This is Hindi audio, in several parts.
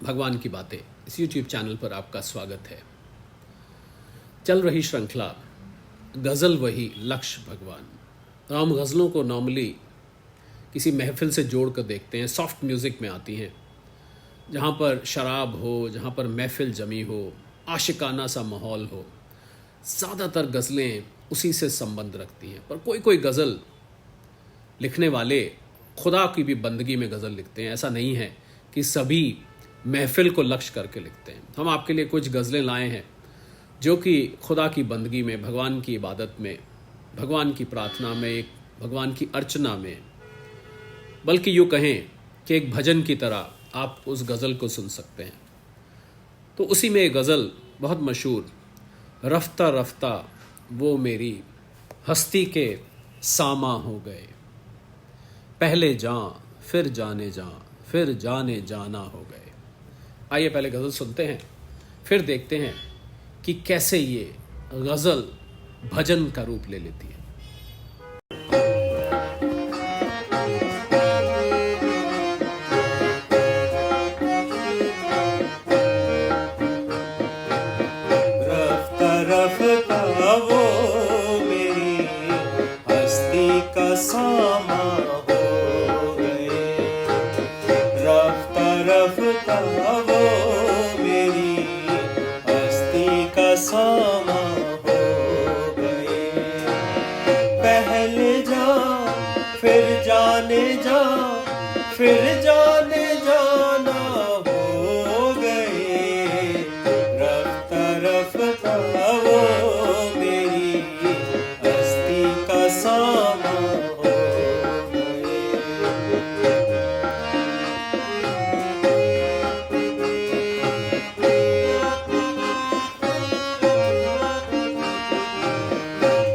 भगवान की बातें इस YouTube चैनल पर आपका स्वागत है। चल रही श्रृंखला गज़ल वही लक्ष्य भगवान। तो हम गज़लों को नॉर्मली किसी महफिल से जोड़ कर देखते हैं, सॉफ्ट म्यूज़िक में आती हैं, जहाँ पर शराब हो, जहाँ पर महफिल जमी हो, आशिकाना सा माहौल हो। ज़्यादातर गज़लें उसी से संबंध रखती हैं, पर कोई कोई गज़ल लिखने वाले खुदा की भी बंदगी में गज़ल लिखते हैं। ऐसा नहीं है कि सभी महफिल को लक्ष्य करके लिखते हैं। हम आपके लिए कुछ गज़लें लाए हैं जो कि खुदा की बंदगी में, भगवान की इबादत में, भगवान की प्रार्थना में, एक भगवान की अर्चना में, बल्कि यूँ कहें कि एक भजन की तरह आप उस गज़ल को सुन सकते हैं। तो उसी में एक गज़ल बहुत मशहूर, रफ्ता रफ्ता वो मेरी हस्ती के सामा हो गए, पहले जां फिर जाने जां फिर जाने जाना हो गए। आइए पहले गज़ल सुनते हैं, फिर देखते हैं कि कैसे ये गज़ल भजन का रूप ले लेती है। रफ्ता रफ्ता वो मेरी हस्ती का सामा हो गए, रफ्ता रफ्ता वो मेरी हस्ती का सामा हो गए। पहले जा फिर जाने जा फिर जाने जाना हो गए, रफ्ता रफ्ता वो मेरी हस्ती का सामा हो गए।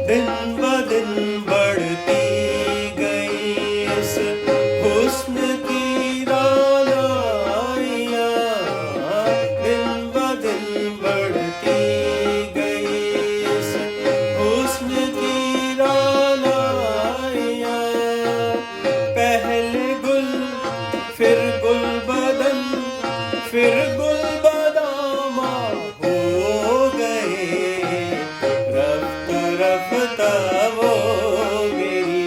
दिन ब दिन बढ़ती गई इस हुस्न की रानाइयाँ, दिन ब दिन बढ़ती गई इस हुस्न की रानाइयाँ। पहले गुल फिर गुल बदन फिर गुल बदामा हो गए, रफ्ता रफ्ता वो मेरी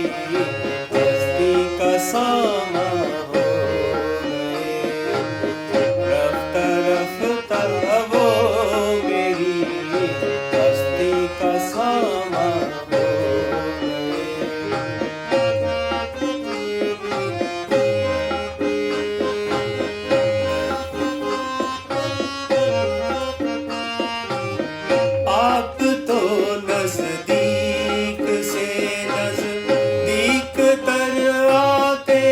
हस्ती का सामा हो गए, रफ्ता रफ्ता वो मेरी हस्ती का सामा हो गए। आप तो नजदीक से नजदीक तर आते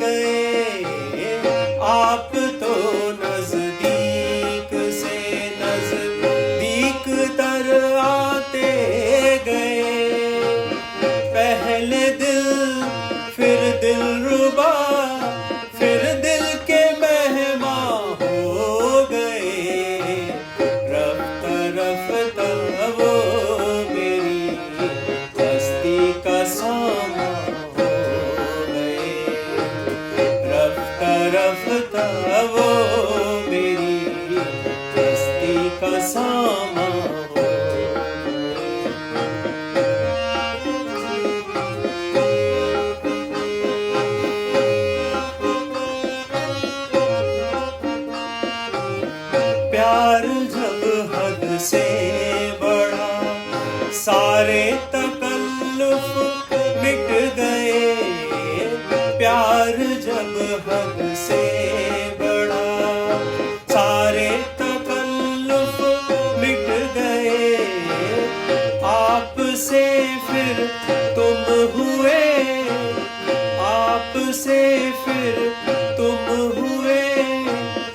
गए, आप तो नजदीक से नजदीक तर आते गए। पहले दिल फिर दिलरुबा फिर दिल के मेहमा हो गए, रफ्ता रफ्ता वो मेरी हस्ती का सामा हो गए, रफ्ता रफ्ता वो मेरी हस्ती का सामा हो प्यार जब हद से बढ़ा सारे तकल्लुफ मिट गए, प्यार जब हद से बढ़ा सारे तकल्लुफ मिट गए। आपसे फिर तुम हुए, आपसे फिर तुम हुए,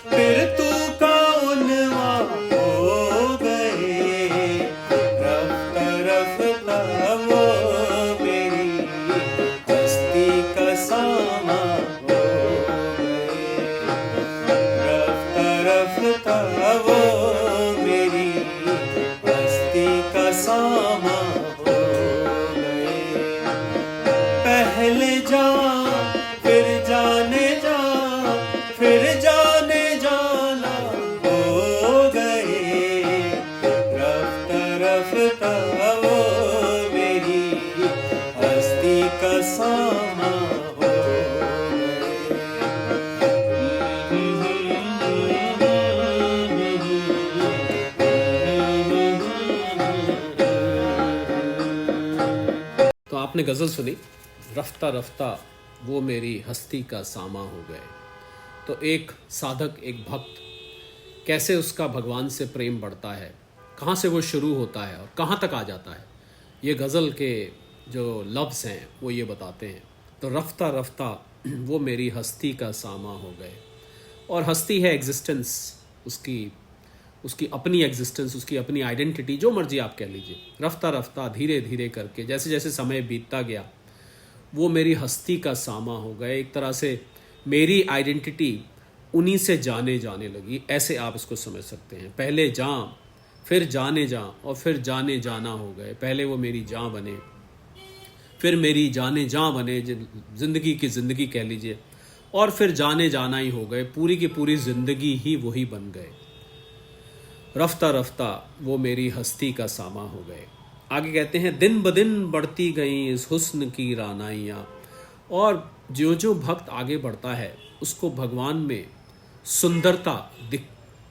फिर तू का उनवा हो गए, रफ्ता रफ्ता वो मेरी हस्ती का सामा हो गए, रफ्ता रफ्ता वो मेरी हस्ती का सामा हो गए। पहले जा फिर जाने जा फिर आपने गज़ल सुनी, रफ्ता रफ्ता वो मेरी हस्ती का सामा हो गए। तो एक साधक, एक भक्त, कैसे उसका भगवान से प्रेम बढ़ता है, कहाँ से वो शुरू होता है और कहाँ तक आ जाता है, ये गज़ल के जो लफ्ज़ हैं वो ये बताते हैं। तो रफ्ता रफ्ता वो मेरी हस्ती का सामा हो गए। और हस्ती है एग्जिस्टेंस, उसकी अपनी एग्जिस्टेंस, उसकी अपनी आइडेंटिटी, जो मर्जी आप कह लीजिए। रफ्ता रफ्ता धीरे धीरे करके, जैसे जैसे समय बीतता गया, वो मेरी हस्ती का सामा हो गए। एक तरह से मेरी आइडेंटिटी उन्हीं से जाने लगी, ऐसे आप इसको समझ सकते हैं। पहले जां, फिर जाने जां, और फिर जाने जाना हो गए। पहले वो मेरी जां बने, फिर मेरी जाने जां बने, ज़िंदगी की ज़िंदगी कह लीजिए, और फिर जाने जाना ही हो गए। पूरी की पूरी ज़िंदगी ही वही बन गए। रफ्ता रफ्ता वो मेरी हस्ती का सामा हो गए। आगे कहते हैं, दिन ब दिन बढ़ती गई इस हुस्न की रानाइयाँ। और जो जो भक्त आगे बढ़ता है उसको भगवान में सुंदरता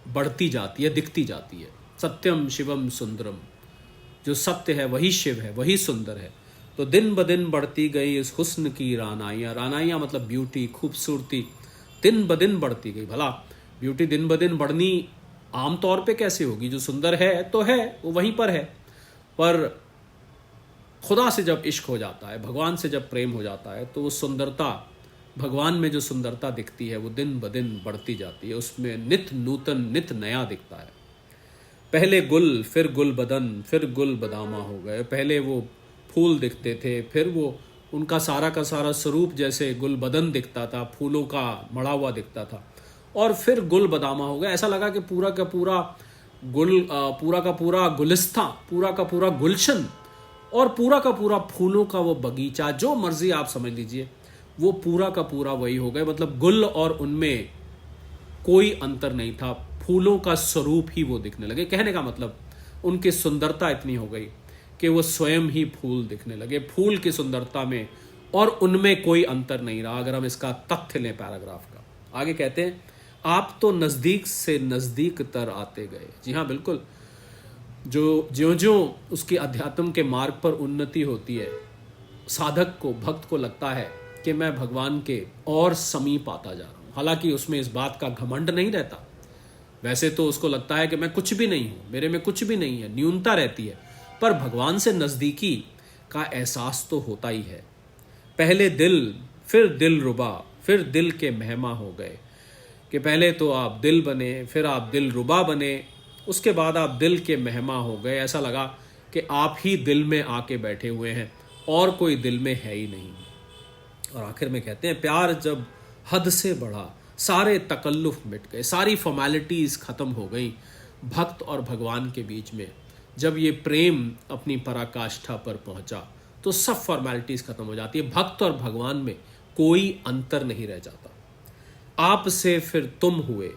बढ़ती जाती है, दिखती जाती है। सत्यम शिवम सुंदरम, जो सत्य है वही शिव है, वही सुंदर है। तो दिन ब दिन बढ़ती गई इस हुस्न की रानाइयाँ। रानाइयाँ मतलब ब्यूटी, खूबसूरती, दिन ब दिन बढ़ती गई। भला ब्यूटी दिन ब दिन बढ़नी आम तौर पे कैसे होगी? जो सुंदर है तो है, वो वहीं पर है, पर खुदा से जब इश्क हो जाता है, भगवान से जब प्रेम हो जाता है, तो वो सुंदरता, भगवान में जो सुंदरता दिखती है वो दिन ब दिन बढ़ती जाती है। उसमें नित नूतन, नित नया दिखता है। पहले गुल, फिर गुल बदन, फिर गुल बदामा हो गए। पहले वो फूल दिखते थे, फिर वो उनका सारा का सारा स्वरूप जैसे गुल बदन दिखता था, फूलों का मड़ा हुआ दिखता था, और फिर गुल बदामा हो गया। ऐसा लगा कि पूरा का पूरा गुलिस्तां, पूरा का पूरा गुलशन, और पूरा का पूरा फूलों का वो बगीचा, जो मर्जी आप समझ लीजिए, वो पूरा का पूरा वही हो गए। मतलब गुल और उनमें कोई अंतर नहीं था, फूलों का स्वरूप ही वो दिखने लगे। कहने का मतलब उनकी सुंदरता इतनी हो गई कि वो स्वयं ही फूल दिखने लगे। फूल की सुंदरता में और उनमें कोई अंतर नहीं रहा। अगर हम इसका तथ्य लें पैराग्राफ का, आगे कहते हैं, आप तो नज़दीक से नज़दीक तर आते गए। जी हाँ, बिल्कुल। जो जो उसकी अध्यात्म के मार्ग पर उन्नति होती है, साधक को, भक्त को लगता है कि मैं भगवान के और समीप आता जा रहा हूँ। हालांकि उसमें इस बात का घमंड नहीं रहता। वैसे तो उसको लगता है कि मैं कुछ भी नहीं हूँ, मेरे में कुछ भी नहीं है, न्यूनता रहती है, पर भगवान से नज़दीकी का एहसास तो होता ही है। पहले दिल, फिर दिल रुबा, फिर दिल के मेहमा हो गए। कि पहले तो आप दिल बने, फिर आप दिल रुबा बने, उसके बाद आप दिल के मेहमा हो गए। ऐसा लगा कि आप ही दिल में आके बैठे हुए हैं और कोई दिल में है ही नहीं। और आखिर में कहते हैं, प्यार जब हद से बढ़ा, सारे तकल्लुफ मिट गए, सारी फॉर्मेलिटीज़ ख़त्म हो गई। भक्त और भगवान के बीच में जब ये प्रेम अपनी पराकाष्ठा पर पहुंचा, तो सब फॉर्मेलिटीज़ ख़त्म हो जाती है। भक्त और भगवान में कोई अंतर नहीं रह जाता। आप से फिर तुम हुए,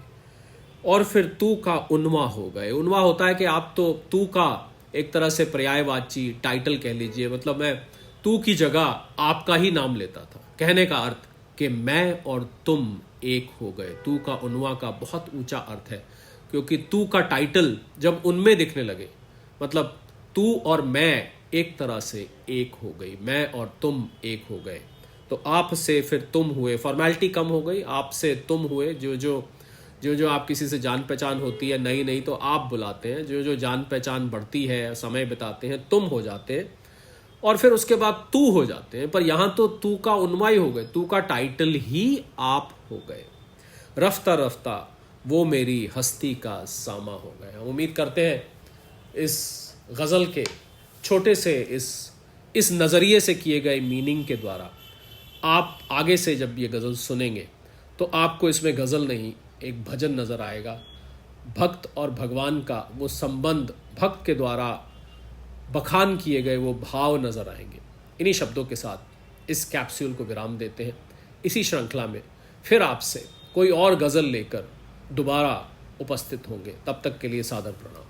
और फिर तू का उन्वा हो गए। उन्वा होता है कि आप तो, तू का एक तरह से पर्यायवाची टाइटल कह लीजिए। मतलब मैं तू की जगह आपका ही नाम लेता था। कहने का अर्थ कि मैं और तुम एक हो गए। तू का उन्वा का बहुत ऊंचा अर्थ है, क्योंकि तू का टाइटल जब उनमें दिखने लगे, मतलब तू और मैं एक तरह से एक हो गई, मैं और तुम एक हो गए। तो आप से फिर तुम हुए, फॉर्मेलिटी कम हो गई, आप से तुम हुए। जो आप किसी से जान पहचान होती है नई नई, तो आप बुलाते हैं। जो जान पहचान बढ़ती है, समय बिताते हैं, तुम हो जाते हैं, और फिर उसके बाद तू हो जाते हैं। पर यहाँ तो तू का उन्वा ही हो गए, तू का टाइटल ही आप हो गए। रफ्ता रफ्ता वो मेरी हस्ती का सामा हो गए। हम उम्मीद करते हैं इस गज़ल के छोटे से इस नज़रिए से किए गए मीनिंग के द्वारा आप आगे से जब ये गज़ल सुनेंगे तो आपको इसमें गज़ल नहीं, एक भजन नज़र आएगा। भक्त और भगवान का वो संबंध, भक्त के द्वारा बखान किए गए वो भाव नज़र आएंगे। इन्हीं शब्दों के साथ इस कैप्सूल को विराम देते हैं। इसी श्रृंखला में फिर आपसे कोई और गज़ल लेकर दोबारा उपस्थित होंगे। तब तक के लिए सादर प्रणाम।